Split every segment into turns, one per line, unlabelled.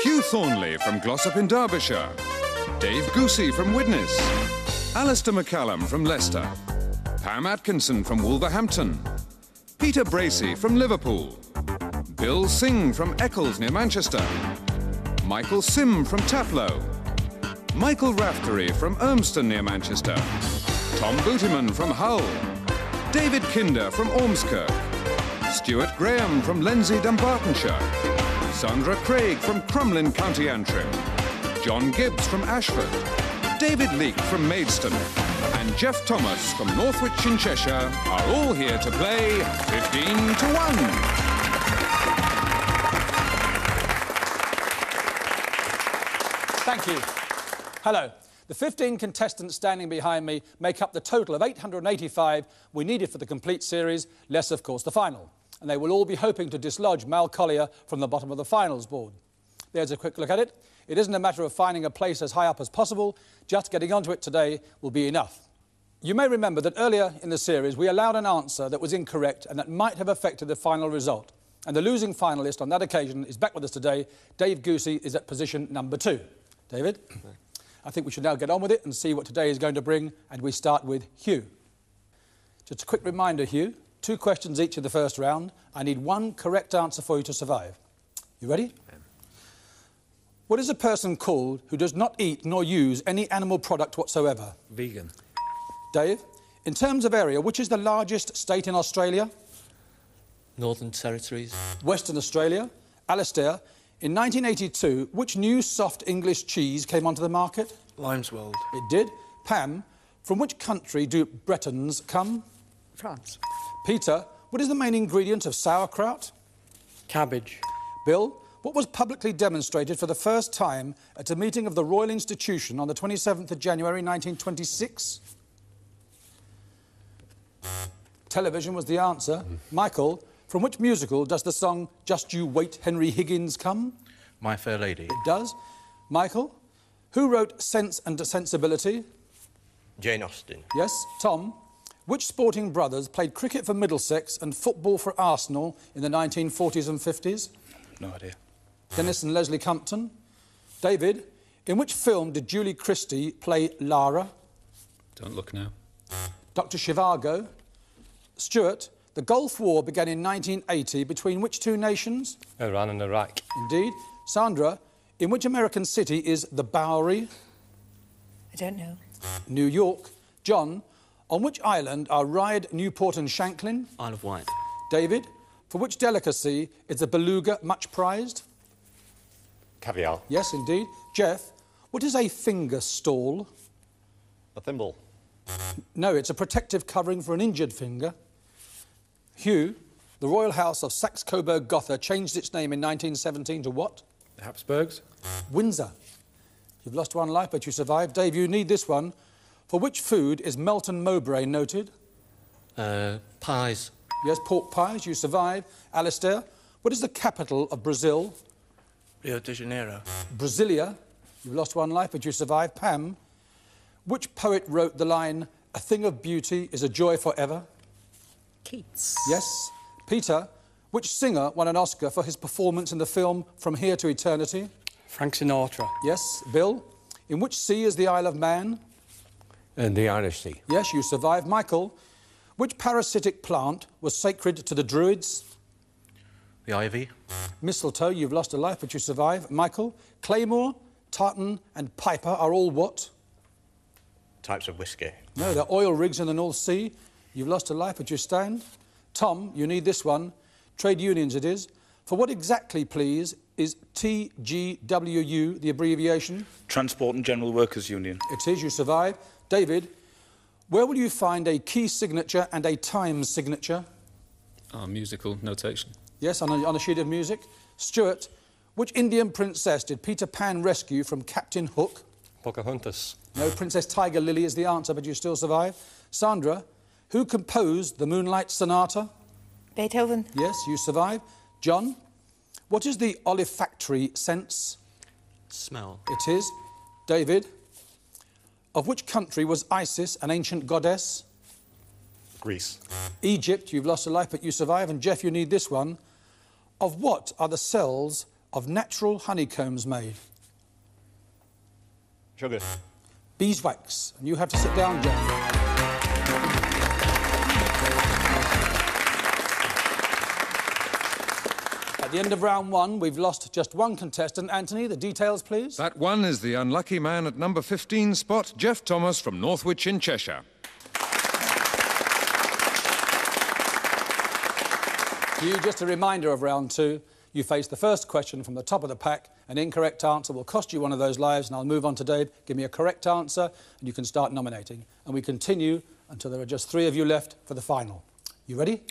Hugh Thornley from Glossop in Derbyshire. Dave Goosey from Widnes. Alistair McCallum from Leicester. Pam Atkinson from Wolverhampton. Peter Bracey from Liverpool. Bill Singh from Eccles near Manchester. Michael Sim from Taplow. Michael Raftery from Urmston near Manchester. Tom Bootyman from Hull. David Kinder from Ormskirk. Stuart Graham from Lenzie, Dumbartonshire. Sandra Craig from Crumlin, County Antrim. John Gibbs from Ashford. David Leake from Maidstone. And Jeff Thomas from Northwich in Cheshire are all here to play 15 to 1.
Thank you. Hello. The 15 contestants standing behind me make up the total of 885 we needed for the complete series, less, of course, the final. And they will all be hoping to dislodge Mal Collier from the bottom of the finals board. There's a quick look at it. It isn't a matter of finding a place as high up as possible. Just getting onto it today will be enough. You may remember that earlier in the series we allowed an answer that was incorrect and that might have affected the final result. And the losing finalist on that occasion is back with us today. Dave Goosey is at position number 2. David? I think we should now get on with it and see what today is going to bring, and we start with Hugh. Just a quick reminder, Hugh, 2 questions each in the first round. I need 1 correct answer for you to survive. You ready? Yeah. What is a person called who does not eat nor use any animal product whatsoever?
Vegan.
Dave, in terms of area, which is the largest state in Australia?
Northern Territories.
Western Australia. Alistair, in 1982, which new soft English cheese came onto the market?
Limeswold.
It did. Pam, from which country do Bretons come?
France.
Peter, what is the main ingredient of sauerkraut?
Cabbage.
Bill, what was publicly demonstrated for the first time at a meeting of the Royal Institution on the 27th of January 1926? Television was the answer. Michael, from which musical does the song Just You Wait, Henry Higgins come?
My Fair Lady.
It does. Michael, who wrote Sense and Sensibility?
Jane Austen.
Yes. Tom, which sporting brothers played cricket for Middlesex and football for Arsenal in the 1940s and 50s?
No idea.
Dennis and Leslie Compton. David, in which film did Julie Christie play Lara?
Don't look now.
Dr. Zhivago. Stuart, the Gulf War began in 1980 between which 2 nations?
Iran and Iraq.
Indeed. Sandra, in which American city is the Bowery?
I don't know.
New York. John, on which island are Ryde, Newport and Shanklin?
Isle of Wight.
David, for which delicacy is the beluga much prized?
Caviar.
Yes, indeed. Jeff, what is a finger stall?
A thimble.
No, it's a protective covering for an injured finger. Hugh, the Royal House of Saxe-Coburg-Gotha changed its name in 1917 to what?
The Habsburgs.
Windsor. You've lost 1 life, but you survived. Dave, you need this one. For which food is Melton Mowbray noted?
Pies.
Yes, pork pies. You survive. Alistair, what is the capital of Brazil?
Rio de Janeiro.
Brasilia. You've lost 1 life, but you survive. Pam, which poet wrote the line, "A thing of beauty is a joy forever"?
Keats.
Yes. Peter, which singer won an Oscar for his performance in the film From Here to Eternity?
Frank Sinatra.
Yes. Bill, in which sea is the Isle of Man?
In the Irish Sea.
Yes, you survived. Michael, which parasitic plant was sacred to the Druids?
The ivy.
Mistletoe, you've lost a life, but you survive. Michael, Claymore, tartan and piper are all what?
Types of whiskey.
No, they're oil rigs in the North Sea. You've lost a life, but you stand. Tom, you need this one. Trade unions it is. For what exactly, please, is TGWU, the abbreviation?
Transport and General Workers Union.
It is, you survive. David, where will you find a key signature and a time signature?
Musical notation.
Yes, on a sheet of music. Stuart, which Indian princess did Peter Pan rescue from Captain Hook?
Pocahontas.
No, Princess Tiger Lily is the answer, but you still survive. Sandra, who composed the Moonlight Sonata?
Beethoven.
Yes, you survive. John, what is the olfactory sense?
Smell.
It is. David, of which country was Isis an ancient goddess?
Greece.
Egypt, you've lost a life, but you survive. And Jeff, you need this one. Of what are the cells of natural honeycombs made?
Sugar.
Beeswax. And you have to sit down, John. At the end of round one, we've lost just one contestant. Anthony, the details, please.
That one is the unlucky man at number 15 spot, Jeff Thomas from Northwich in Cheshire.
To you, just a reminder of round two. You face the first question from the top of the pack. An incorrect answer will cost you one of those lives, and I'll move on to Dave. Give me a correct answer, and you can start nominating. And we continue until there are just 3 of you left for the final. You ready?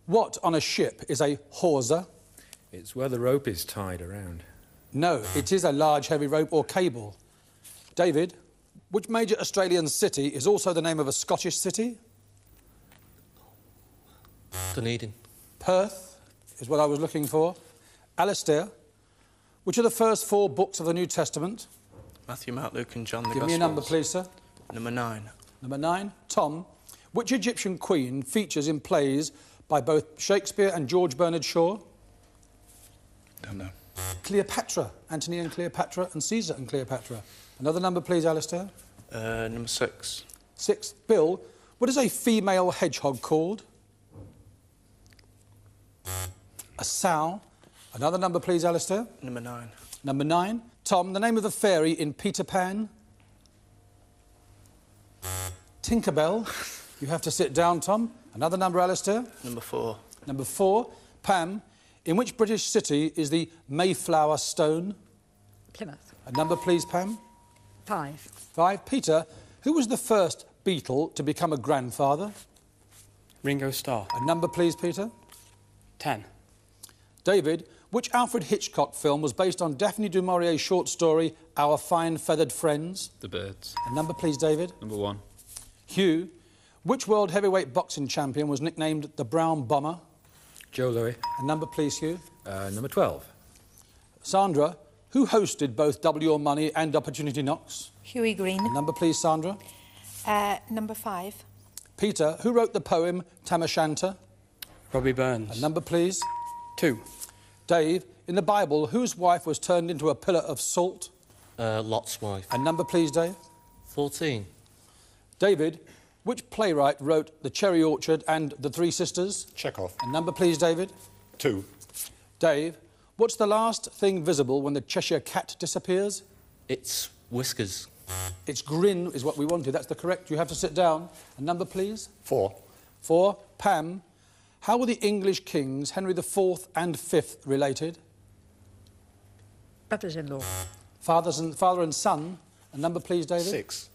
What on a ship is a hawser?
It's where the rope is tied around.
No, it is a large heavy rope or cable. David, which major Australian city is also the name of a Scottish city?
Dunedin.
Perth is what I was looking for. Alistair, which are the first 4 books of the New Testament?
Matthew, Mark, Luke and John, the
Give
Gospels.
me a number, please, sir.
Number 9.
Number 9. Tom, which Egyptian queen features in plays by both Shakespeare and George Bernard Shaw?
Don't know.
Cleopatra. Antony and Cleopatra and Caesar and Cleopatra. Another number, please, Alistair.
Number 6.
6. Bill, what is a female hedgehog called? A sow. Another number, please, Alistair.
Number 9.
Number 9. Tom, the name of the fairy in Peter Pan? Tinkerbell. You have to sit down, Tom. Another number, Alistair.
Number 4.
Number 4. Pam, in which British city is the Mayflower Stone?
Plymouth.
A number, please, Pam.
5.
5. Peter, who was the first Beatle to become a grandfather?
Ringo Starr.
A number, please, Peter.
10.
David, which Alfred Hitchcock film was based on Daphne du Maurier's short story, Our Fine Feathered Friends?
The Birds.
A number, please, David.
Number 1.
Hugh, which world heavyweight boxing champion was nicknamed the Brown Bomber?
Joe Louis.
A number, please, Hugh.
Number 12.
Sandra, who hosted both Double Your Money and Opportunity Knocks?
Huey Green.
A number, please, Sandra.
Number 5.
Peter, who wrote the poem Tam O'Shanter?
Robbie Burns.
A number, please.
2.
Dave, in the Bible, whose wife was turned into a pillar of salt?
Lot's wife.
A number, please, Dave.
14.
David, which playwright wrote The Cherry Orchard and The Three Sisters?
Chekhov.
A number, please, David.
2.
Dave, what's the last thing visible when the Cheshire Cat disappears?
It's whiskers.
Its grin is what we wanted. That's the correct. You have to sit down. A number, please.
4.
4. Pam, how were the English kings Henry IV and V related?
Brothers-in-law.
Father and son. A number, please, David.
6.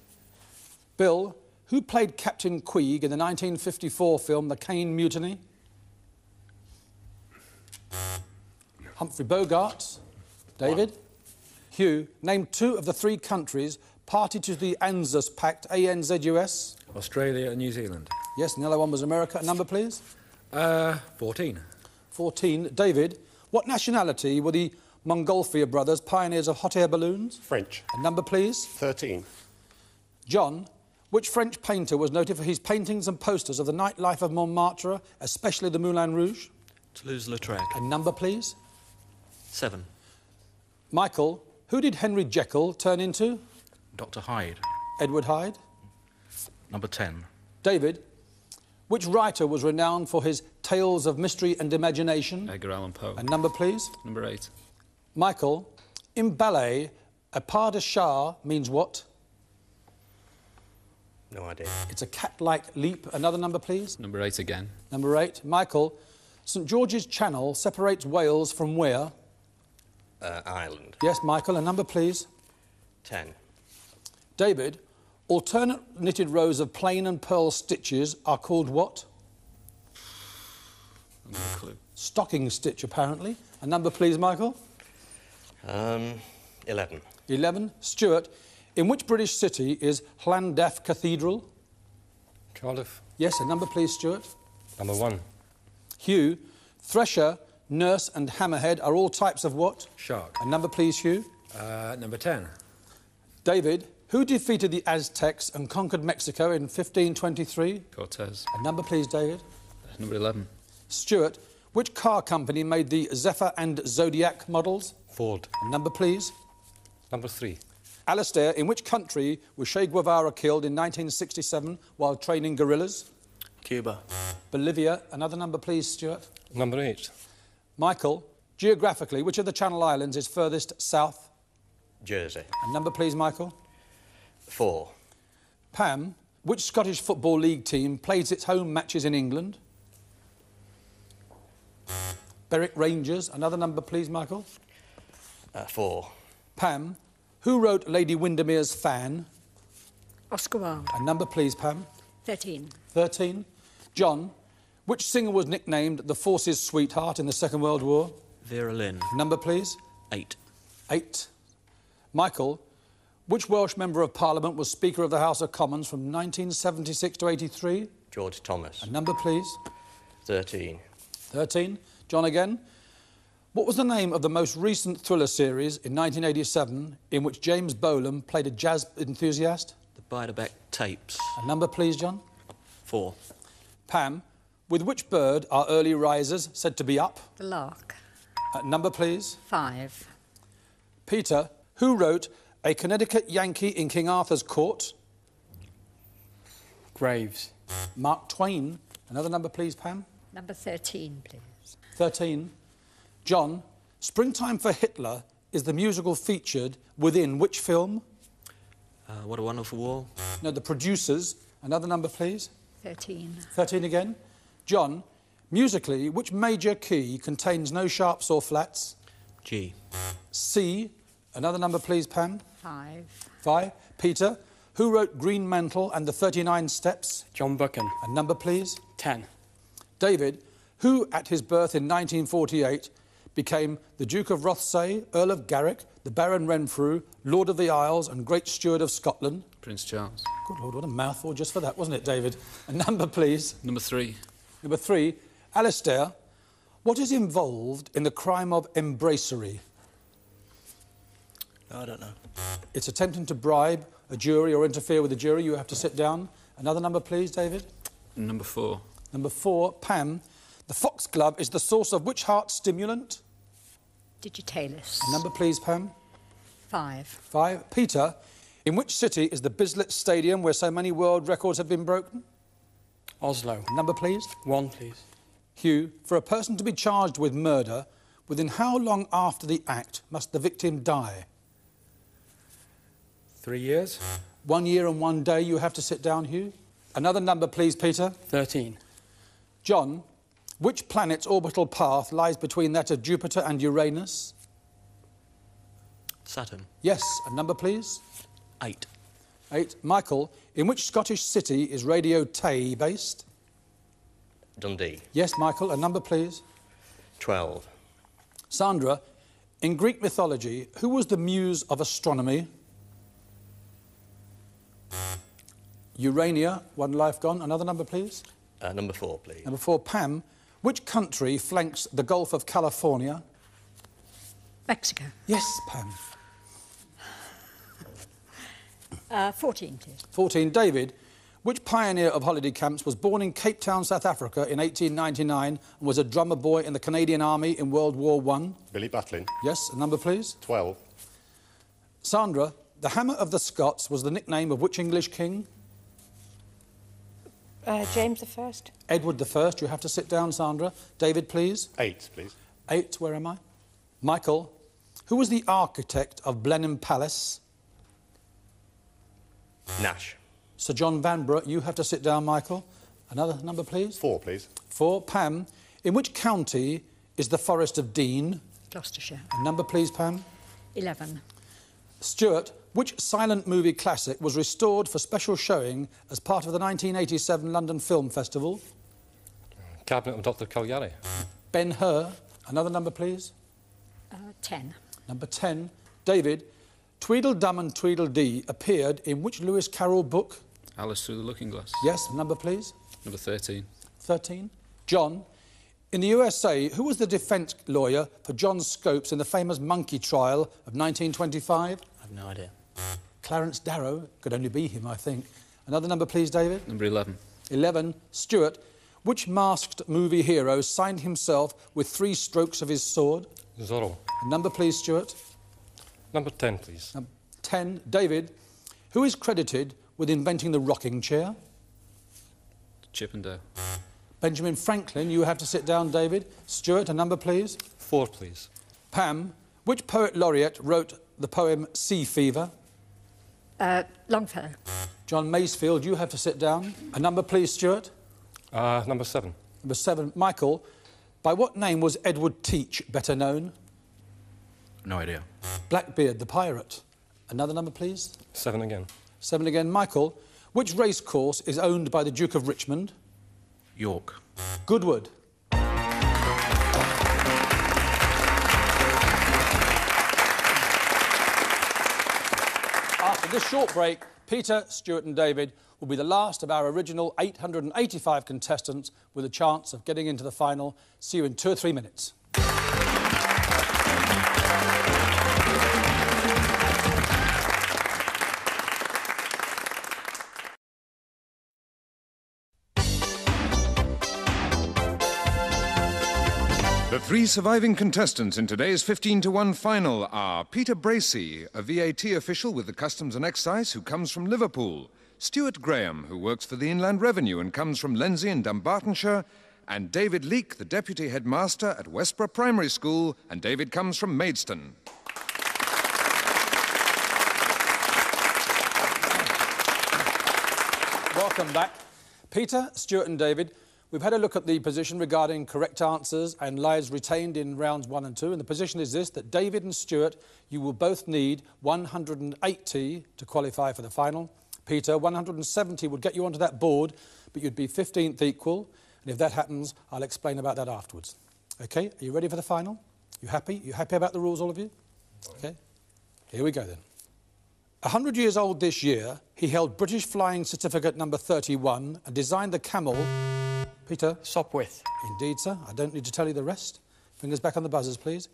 Bill, who played Captain Queeg in the 1954 film The Caine Mutiny? Humphrey Bogart. David.
1.
Hugh, name 2 of the 3 countries party to the ANZUS Pact, ANZUS.
Australia and New Zealand.
Yes, and the other one was America. A number, please.
14.
14. David, what nationality were the Montgolfier brothers, pioneers of hot air balloons?
French.
A number, please.
13.
John, which French painter was noted for his paintings and posters of the nightlife of Montmartre, especially the Moulin Rouge?
Toulouse-Lautrec.
A number, please.
7.
Michael, who did Henry Jekyll turn into?
Dr. Hyde.
Edward Hyde.
Number 10.
David, which writer was renowned for his tales of mystery and imagination?
Edgar Allan Poe.
A number, please.
Number 8.
Michael, in ballet, a pas de chat means what?
No idea.
It's a cat-like leap. Another number, please.
Number 8 again.
Number 8. Michael, St George's Channel separates Wales from where?
Ireland.
Yes, Michael. A number, please.
10.
David, alternate knitted rows of plain and pearl stitches are called what?
No clue.
Stocking stitch, apparently. A number, please, Michael.
11.
11. Stuart, in which British city is Llandaff Cathedral?
Cardiff.
Yes, a number, please, Stuart.
Number 1.
Hugh, thresher, nurse and hammerhead are all types of what?
Shark.
A number, please, Hugh.
Number 10.
David, who defeated the Aztecs and conquered Mexico in 1523?
Cortez.
A number, please, David.
Number 11.
Stuart, Which car company made the Zephyr and Zodiac models?
Ford.
Number, please.
Number 3.
Alistair, in which country was Che Guevara killed in 1967 while training guerrillas?
Cuba.
Bolivia. Another number, please, Stuart.
Number 8.
Michael, geographically, which of the Channel Islands is furthest south?
Jersey.
A number, please, Michael.
4.
Pam, which Scottish Football League team plays its home matches in England? Berwick Rangers. Another number, please, Michael.
4.
Pam, who wrote Lady Windermere's Fan?
Oscar Wilde.
A number, please, Pam.
13.
13. John, which singer was nicknamed the Force's sweetheart in the Second World War?
Vera Lynn.
Number, please.
8.
8. Michael, which Welsh Member of Parliament was Speaker of the House of Commons from 1976 to 83?
George Thomas.
A number, please.
13.
13. John again. What was the name of the most recent thriller series in 1987 in which James Bolam played a jazz enthusiast?
The Beiderbecke Tapes.
A number, please, John.
4.
Pam, with which bird are early risers said to be up?
The Lark.
A number, please.
5.
Peter, who wrote A Connecticut Yankee in King Arthur's Court?
Graves.
Mark Twain. Another number, please, Pam.
Number 13, please.
13. John, Springtime for Hitler is the musical featured within which film?
What a Wonderful War.
No, the producers. Another number, please.
13.
13 again. John, musically, which major key contains no sharps or flats?
G.
C. Another number, please, Pam.
5.
5. Peter, who wrote Green Mantle and the 39 Steps?
John Buchan.
A number, please.
10.
David, who at his birth in 1948 became the Duke of Rothesay, Earl of Garrick, the Baron Renfrew, Lord of the Isles and Great Steward of Scotland?
Prince Charles.
Good Lord, what a mouthful just for that, wasn't it, David? A number, please.
Number 3.
Number 3. Alistair, what is involved in the crime of embracery?
I don't know.
It's attempting to bribe a jury or interfere with a jury. You have to sit down. Another number, please, David.
Number 4.
Number 4. Pam, the foxglove is the source of which heart stimulant?
Digitalis.
A number, please, Pam.
5.
5. Peter, in which city is the Bislett Stadium where so many world records have been broken?
Oslo.
A number, please.
1, please.
Hugh, for a person to be charged with murder, within how long after the act must the victim die?
3 years.
1 year and 1 day. You have to sit down, Hugh. Another number, please, Peter.
13.
John, which planet's orbital path lies between that of Jupiter and Uranus?
Saturn.
Yes. A number, please.
8.
8. Michael, in which Scottish city is Radio Tay based?
Dundee.
Yes, Michael. A number, please.
12.
Sandra, in Greek mythology, who was the muse of astronomy? Urania. 1 life gone. Another number, please.
Number 4, please.
Number 4. Pam, which country flanks the Gulf of California?
Mexico.
Yes, Pam.
14, please.
14. David, which pioneer of holiday camps was born in Cape Town, South Africa in 1899 and was a drummer boy in the Canadian Army in World War I?
Billy Batlin.
Yes, a number, please.
12.
Sandra, the Hammer of the Scots was the nickname of which English king?
James I.
Edward I. You have to sit down, Sandra. David, please.
8, please.
8. Where am I? Michael, who was the architect of Blenheim Palace?
Nash.
Sir John Vanbrugh. You have to sit down, Michael. Another number, please.
4, please.
4. Pam, in which county is the Forest of Dean?
Gloucestershire.
A number, please, Pam.
11.
Stuart, which silent movie classic was restored for special showing as part of the 1987 London Film Festival?
Cabinet of Dr. Caligari.
Ben-Hur. Another number, please.
10.
Number 10. David, Tweedledum and Tweedledee appeared in which Lewis Carroll book?
Alice Through the Looking Glass.
Yes, number, please.
Number 13.
13. John, in the USA, who was the defence lawyer for John Scopes in the famous monkey trial of 1925?
I have no idea.
Clarence Darrow. Could only be him, I think. Another number, please, David.
Number 11.
11. Stuart, Which masked movie hero signed himself with 3 strokes of his sword?
Zorro.
A number, please, Stuart.
Number 10, please.
10. David. Who is credited with inventing the rocking chair?
Chippendale.
Benjamin Franklin. You have to sit down, David. Stuart, a number, please.
4, please.
Pam. Which poet laureate wrote the poem Sea Fever?
Longfellow.
John Masefield. You have to sit down. A number, please, Stuart.
Number 7.
Number 7. Michael. By what name was Edward Teach better known?
No idea.
Blackbeard, the pirate. Another number, please.
7 again.
7 again. Michael. Which racecourse is owned by the Duke of Richmond?
York.
Goodwood. After this short break, Peter, Stuart and David will be the last of our original 885 contestants with a chance of getting into the final. See you in 2 or 3 minutes.
The 3 surviving contestants in today's 15-to-1 final are Peter Bracey, a VAT official with the Customs and Excise who comes from Liverpool, Stuart Graham, who works for the Inland Revenue and comes from Lenzie in Dumbartonshire, and David Leake, the Deputy Headmaster at Westborough Primary School, and David comes from Maidstone.
Welcome back. Peter, Stuart and David, we've had a look at the position regarding correct answers and lives retained in rounds 1 and 2, and the position is this, that David and Stuart, you will both need 180 to qualify for the final. Peter, 170 would get you onto that board, but you'd be 15th equal, and if that happens, I'll explain about that afterwards. OK, are you ready for the final? You happy? You happy about the rules, all of you? OK, here we go then. 100 years old this year, he held British Flying Certificate number 31 and designed the camel... Peter?
Sopwith.
Indeed, sir. I don't need to tell you the rest. Fingers back on the buzzers, please.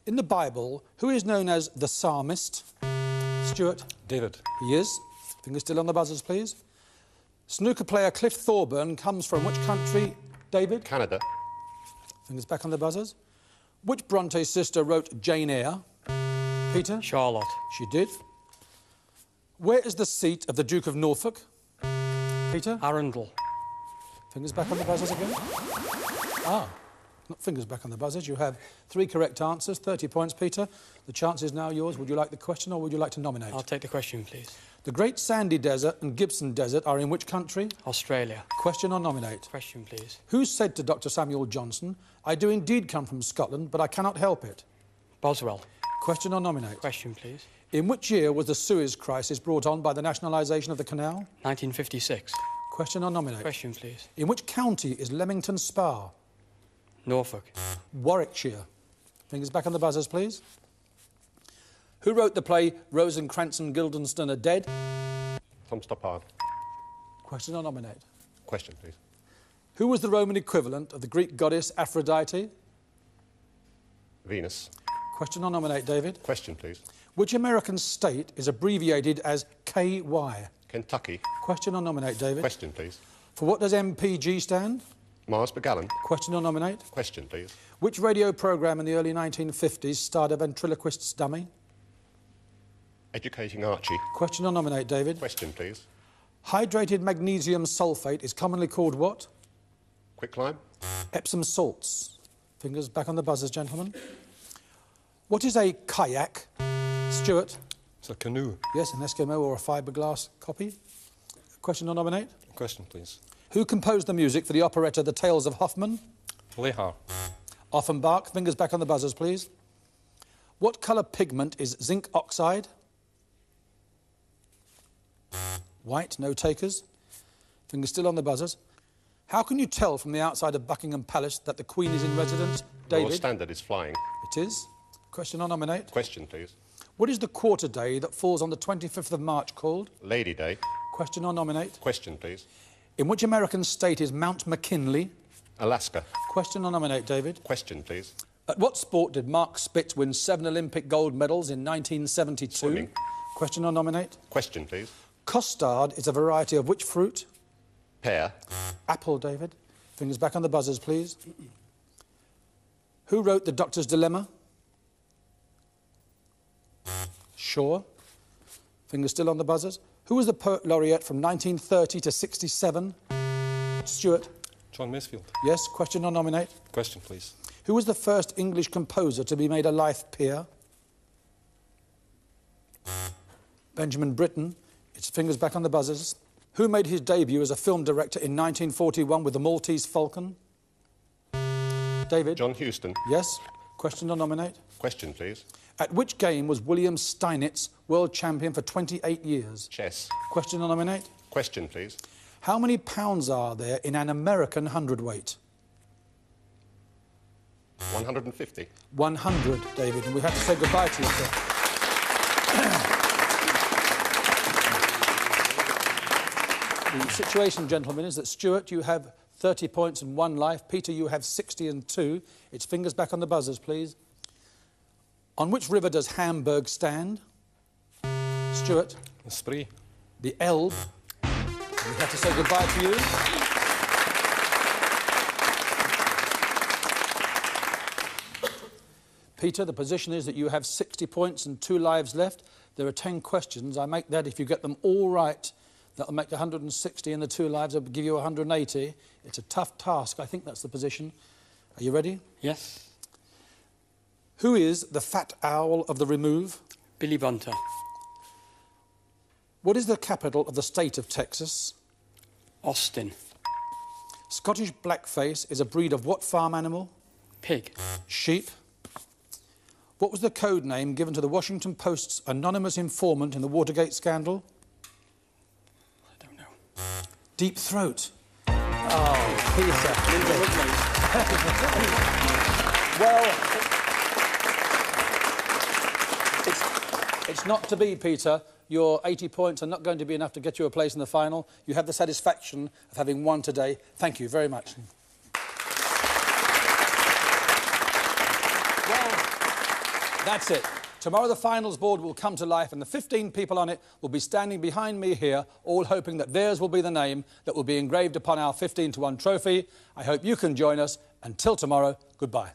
In the Bible, who is known as the psalmist? Stuart?
David.
He is. Fingers still on the buzzers, please. Snooker player Cliff Thorburn comes from which country? David?
Canada.
Fingers back on the buzzers. Which Bronte sister wrote Jane Eyre? Peter?
Charlotte.
She did. Where is the seat of the Duke of Norfolk? Peter?
Arundel.
Fingers back on the buzzers again. Ah, not fingers back on the buzzers. You have 3 correct answers, 30 points, Peter. The chance is now yours. Would you like the question or would you like to nominate?
I'll take the question, please.
The Great Sandy Desert and Gibson Desert are in which country?
Australia.
Question or nominate?
Question, please.
Who said to Dr. Samuel Johnson, I do indeed come from Scotland, but I cannot help it?
Boswell.
Question or nominate?
Question, please.
In which year was the Suez Crisis brought on by the nationalisation of the canal?
1956.
Question or nominate?
Question, please.
In which county is Leamington Spa?
Norfolk.
Warwickshire. Fingers back on the buzzers, please. Who wrote the play Rosencrantz and Guildenstern Are Dead?
Tom Stoppard.
Question or nominate?
Question, please.
Who was the Roman equivalent of the Greek goddess Aphrodite?
Venus.
Question or nominate, David?
Question, please.
Which American state is abbreviated as KY?
Kentucky.
Question or nominate, David?
Question, please.
For what does MPG stand?
Miles per gallon.
Question or nominate?
Question, please.
Which radio programme in the early 1950s starred a ventriloquist's dummy?
Educating Archie.
Question or nominate, David?
Question, please.
Hydrated magnesium sulphate is commonly called what?
Quicklime.
Epsom salts. Fingers back on the buzzers, gentlemen. What is a kayak? Stuart?
It's a canoe.
Yes, an Eskimo or a fiberglass copy. Question or nominate?
Question, please.
Who composed the music for the operetta The Tales of Hoffmann?
Lehar.
Offenbach. Fingers back on the buzzers, please. What colour pigment is zinc oxide? White. No takers. Fingers still on the buzzers. How can you tell from the outside of Buckingham Palace that the Queen is in residence?
Royal
David?
Standard is flying.
It is. Question or nominate?
Question, please.
What is the quarter day that falls on the 25th of March called?
Lady Day.
Question or nominate?
Question, please.
In which American state is Mount McKinley?
Alaska.
Question or nominate, David?
Question, please.
At what sport did Mark Spitz win 7 Olympic gold medals in 1972?
Swimming.
Question or nominate?
Question, please.
Costard is a variety of which fruit?
Pear.
Apple, David. Fingers back on the buzzers, please. Who wrote The Doctor's Dilemma? Shaw. Fingers still on the buzzers. Who was the poet laureate from 1930 to 67? Stuart.
John Masefield.
Yes. Question or nominate?
Question, please.
Who was the first English composer to be made a life peer? Benjamin Britten. It's fingers back on the buzzers. Who made his debut as a film director in 1941 with The Maltese Falcon? David?
John Huston.
Yes. Question or nominate?
Question, please.
At which game was William Steinitz world champion for 28 years?
Chess.
Question or nominate?
Question, please.
How many pounds are there in an American hundredweight?
150.
100, David, and we have to say goodbye to you, sir. The situation, gentlemen, is that Stuart, you have 30 points and 1 life. Peter, you have 60 and 2. It's fingers back on the buzzers, please. On which river does Hamburg stand? Stuart?
The Spree.
The Elbe. We have to say goodbye to you. Peter, the position is that you have 60 points and 2 lives left. There are 10 questions. I make that, if you get them all right, that'll make 160, and the 2 lives will give you 180. It's a tough task. I think that's the position. Are you ready?
Yes.
Who is the fat owl of the remove?
Billy Bunter.
What is the capital of the state of Texas?
Austin.
Scottish blackface is a breed of what farm animal?
Pig.
Sheep. What was the code name given to the Washington Post's anonymous informant in the Watergate scandal?
I don't know.
Deep Throat. Oh, Peter. Well, it's not to be, Peter. Your 80 points are not going to be enough to get you a place in the final. You have the satisfaction of having won today. Thank you very much. Well, that's it. Tomorrow the finals board will come to life and the 15 people on it will be standing behind me here, all hoping that theirs will be the name that will be engraved upon our 15-to-1 trophy. I hope you can join us. Until tomorrow, goodbye.